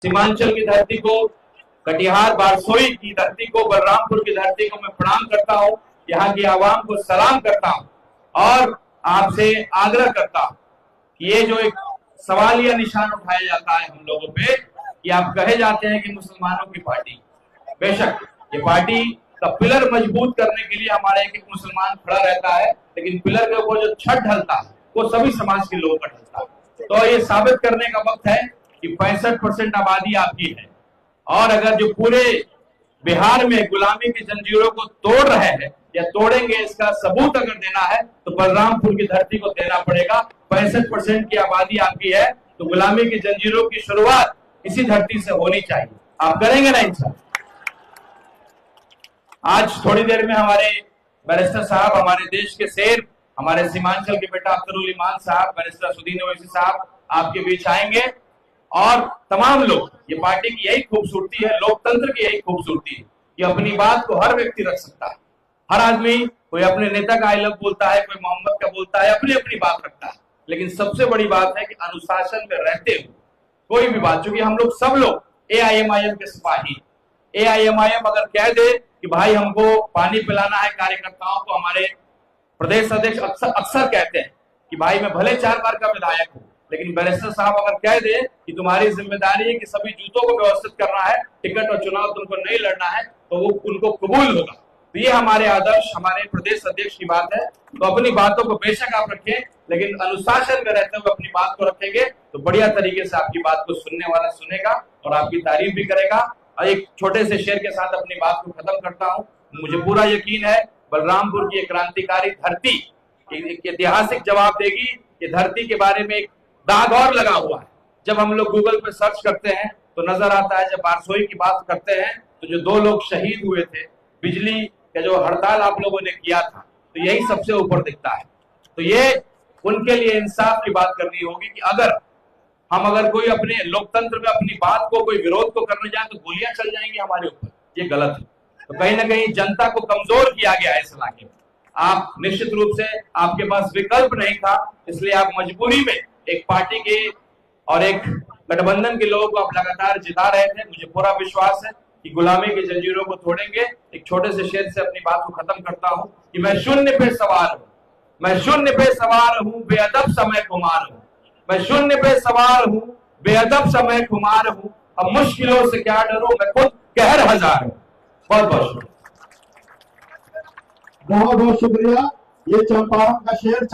सीमांचल की धरती को, कटिहार बारसोई की धरती को, बलरामपुर की धरती को मैं प्रणाम करता हूं, यहाँ की आवाम को सलाम करता हूं और आपसे आग्रह करता हूं कि ये जो एक सवाल या निशान उठाया जाता है हम लोगों पे कि आप कहे जाते हैं कि मुसलमानों की पार्टी, बेशक ये पार्टी का पिलर मजबूत करने के लिए हमारा एक एक मुसलमान खड़ा रहता है, लेकिन पिलर के ऊपर जो छत ढलता है वो सभी समाज के लोगों का ढलता है। तो ये साबित करने का वक्त है कि 65% आबादी आपकी है और अगर जो पूरे बिहार में गुलामी की जंजीरों को तोड़ रहे हैं या तोड़ेंगे, इसका सबूत अगर देना है तो बलरामपुर की धरती को देना पड़ेगा। 65% की आबादी आपकी है तो गुलामी की जंजीरों की शुरुआत इसी धरती से होनी चाहिए। आप करेंगे ना इंसान? आज थोड़ी देर में हमारे बैरिस्टर साहब, हमारे देश के शेर, हमारे सीमांचल के बेटा अख्तरुल ईमान साहब, बैरिस्टर सुदीन ओवैसी साहब आपके बीच आएंगे और तमाम लोग, ये पार्टी की यही खूबसूरती है, लोकतंत्र की यही खूबसूरती है कि अपनी बात को हर व्यक्ति रख सकता है। हर आदमी, कोई अपने नेता का आई लव बोलता है, कोई मोहम्मद का बोलता है, अपनी अपनी बात रखता है, लेकिन सबसे बड़ी बात है कि अनुशासन में रहते हुए कोई भी बात, चूंकि हम लोग सब लोग AIMIM के सिपाही, AIMIM अगर कह दे कि भाई हमको पानी पिलाना है कार्यकर्ताओं को, हमारे प्रदेश अध्यक्ष अक्सर कहते हैं कि भाई मैं भले 4 बार का विधायक हूं, लेकिन बैरिस्टर साहब अगर कह दे कि तुम्हारी जिम्मेदारी है कि सभी जूतों को व्यवस्थित करना है, टिकट और चुनाव तुमको नहीं लड़ना है, तो वो उनको कबूल होगा। तो ये हमारे आदर्श, हमारे प्रदेश अध्यक्ष की बात है। तो अपनी बातों को बेशक आप रखें, लेकिन अनुशासन में रहते हुए अपनी बात को रखेंगे तो बढ़िया तरीके से आपकी बात को सुनने वाला सुनेगा और आपकी तारीफ भी करेगा। और एक छोटे से शेर के साथ अपनी बात को खत्म करता हूं। मुझे पूरा यकीन है बलरामपुर की एक क्रांतिकारी धरती एक ऐतिहासिक जवाब देगी। ये धरती के बारे में एक दाग और लगा हुआ है। जब हम लोग गूगल पे सर्च करते हैं तो नजर आता है, जब बारसोई की बात करते हैं तो जो 2 लोग शहीद हुए थे, बिजली का जो हड़ताल आप लोगों ने किया था, तो यही सबसे ऊपर दिखता है। तो ये उनके लिए इंसाफ की बात करनी होगी कि अगर कोई अपने लोकतंत्र में अपनी बात को, कोई विरोध को करने जाए तो गोलियां चल जाएंगी हमारे ऊपर, ये गलत है। तो कहीं ना कहीं जनता को कमजोर किया गया है इस इलाके में। आप निश्चित रूप से, आपके पास विकल्प नहीं था, इसलिए आप मजबूरी में एक पार्टी के और एक गठबंधन के लोगों को आप लगातार जिता रहे थे। मुझे पूरा विश्वास है कि गुलामी की जंजीरों को तोड़ेंगे। एक छोटे से शेर से अपनी बात को खत्म करता हूं कि मैं शून्य पे सवार हूं, मैं शून्य पे सवार हूं, बेअदब समय खुमार हूं, मैं शून्य पे सवार हूं, बेअदब समय खुमार हूं, अब मुश्किलों से क्या डरूं, मैं खुद कहर हजार हूं। बहुत बहुत शुक्रिया। बहुत बहुत शुक्रिया। ये चंपारण का शेर